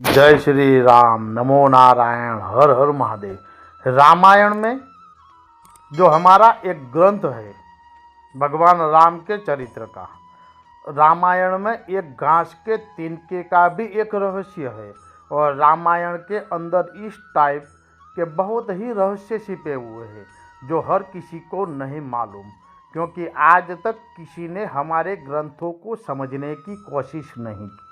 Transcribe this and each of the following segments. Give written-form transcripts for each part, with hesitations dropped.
जय श्री राम, नमो नारायण, हर हर महादेव। रामायण में जो हमारा एक ग्रंथ है भगवान राम के चरित्र का, रामायण में एक घास के तिनके का भी एक रहस्य है। और रामायण के अंदर इस टाइप के बहुत ही रहस्य छिपे हुए हैं जो हर किसी को नहीं मालूम, क्योंकि आज तक किसी ने हमारे ग्रंथों को समझने की कोशिश नहीं की।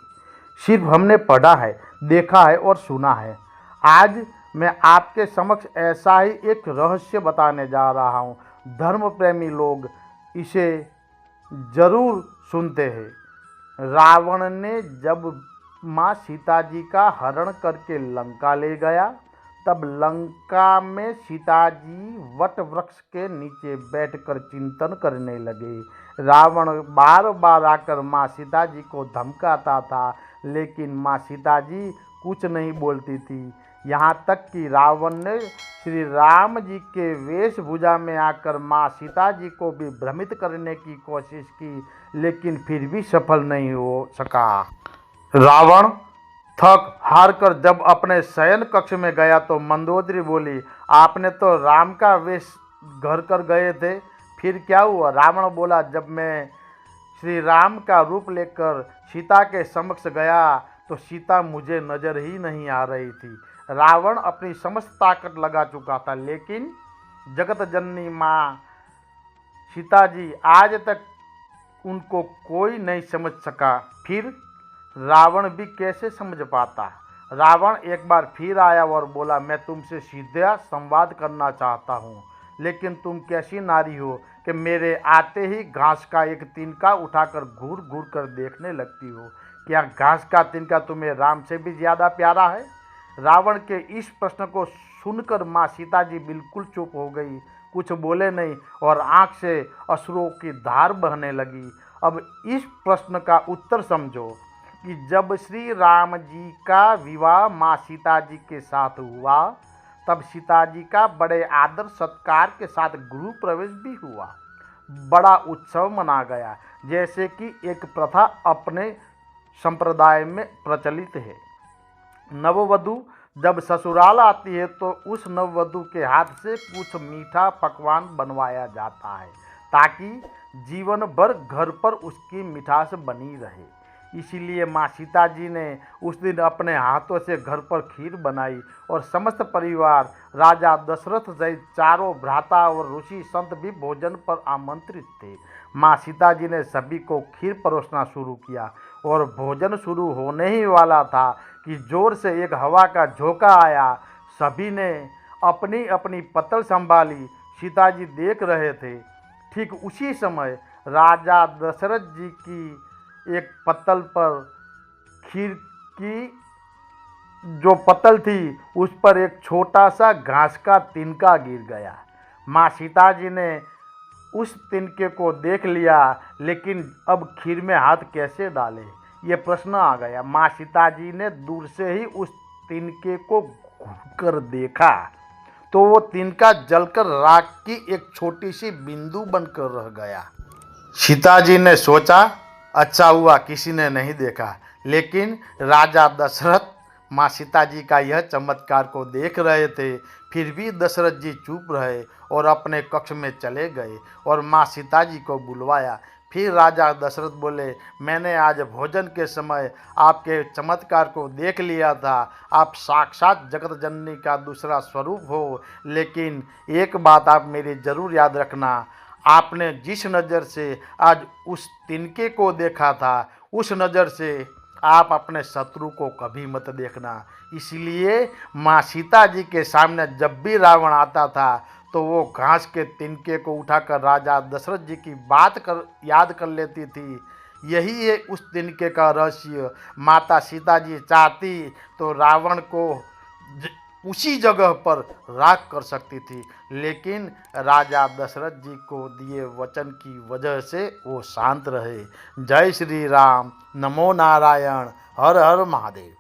सिर्फ हमने पढ़ा है, देखा है और सुना है। आज मैं आपके समक्ष ऐसा ही एक रहस्य बताने जा रहा हूँ। धर्म प्रेमी लोग इसे जरूर सुनते हैं। रावण ने जब माँ सीता जी का हरण करके लंका ले गया, तब लंका में सीता जी वट वृक्ष के नीचे बैठकर चिंतन करने लगे। रावण बार बार आकर माँ सीता जी को धमकाता था, लेकिन माँ सीता जी कुछ नहीं बोलती थी। यहाँ तक कि रावण ने श्री राम जी के वेशभूषा में आकर माँ सीता जी को भी भ्रमित करने की कोशिश की, लेकिन फिर भी सफल नहीं हो सका। रावण थक हार कर जब अपने शयन कक्ष में गया तो मंदोदरी बोली, आपने तो राम का वेश घर कर गए थे, फिर क्या हुआ? रावण बोला, जब मैं श्री राम का रूप लेकर सीता के समक्ष गया तो सीता मुझे नजर ही नहीं आ रही थी। रावण अपनी समस्त ताकत लगा चुका था, लेकिन जगत जननी माँ सीता जी आज तक उनको कोई नहीं समझ सका। फिर रावण भी कैसे समझ पाता? रावण एक बार फिर आया और बोला, मैं तुमसे सीधा संवाद करना चाहता हूँ, लेकिन तुम कैसी नारी हो कि मेरे आते ही घास का एक तिनका उठाकर घूर घूर कर देखने लगती हो? क्या घास का तिनका तुम्हें राम से भी ज़्यादा प्यारा है? रावण के इस प्रश्न को सुनकर माँ सीता जी बिल्कुल चुप हो गई, कुछ बोले नहीं और आँख से अश्रुओं की धार बहने लगी। अब इस प्रश्न का उत्तर समझो कि जब श्री राम जी का विवाह माँ सीता जी के साथ हुआ, तब सीता जी का बड़े आदर सत्कार के साथ गृह प्रवेश भी हुआ। बड़ा उत्सव मना गया, जैसे कि एक प्रथा अपने संप्रदाय में प्रचलित है। नववधु जब ससुराल आती है तो उस नववधु के हाथ से कुछ मीठा पकवान बनवाया जाता है, ताकि जीवन भर घर पर उसकी मिठास बनी रहे। इसीलिए माँ सीता जी ने उस दिन अपने हाथों से घर पर खीर बनाई और समस्त परिवार, राजा दशरथ सहित चारों भ्राता और ऋषि संत भी भोजन पर आमंत्रित थे। माँ सीता जी ने सभी को खीर परोसना शुरू किया और भोजन शुरू होने ही वाला था कि जोर से एक हवा का झोंका आया। सभी ने अपनी अपनी पत्तल संभाली। सीता जी देख रहे थे। ठीक उसी समय राजा दशरथ जी की एक पत्तल पर, खीर की जो पत्तल थी उस पर एक छोटा सा घास का तिनका गिर गया। माँ सीता जी ने उस तिनके को देख लिया, लेकिन अब खीर में हाथ कैसे डाले, ये प्रश्न आ गया। माँ सीता जी ने दूर से ही उस तिनके को घूरकर देखा तो वो तिनका जलकर राख की एक छोटी सी बिंदु बनकर रह गया। सीता जी ने सोचा, अच्छा हुआ किसी ने नहीं देखा। लेकिन राजा दशरथ माँ सीता जी का यह चमत्कार को देख रहे थे। फिर भी दशरथ जी चुप रहे और अपने कक्ष में चले गए और माँ सीता जी को बुलवाया। फिर राजा दशरथ बोले, मैंने आज भोजन के समय आपके चमत्कार को देख लिया था। आप साक्षात जगत जननी का दूसरा स्वरूप हो, लेकिन एक बात आप मेरी जरूर याद रखना, आपने जिस नज़र से आज उस तिनके को देखा था, उस नज़र से आप अपने शत्रु को कभी मत देखना। इसलिए माँ सीता जी के सामने जब भी रावण आता था तो वो घास के तिनके को उठाकर राजा दशरथ जी की बात याद कर लेती थी। यही है उस तिनके का रहस्य। माता सीता जी चाहती तो रावण को उसी जगह पर राख कर सकती थी, लेकिन राजा दशरथ जी को दिए वचन की वजह से वो शांत रहे। जय श्री राम, नमो नारायण, हर हर महादेव।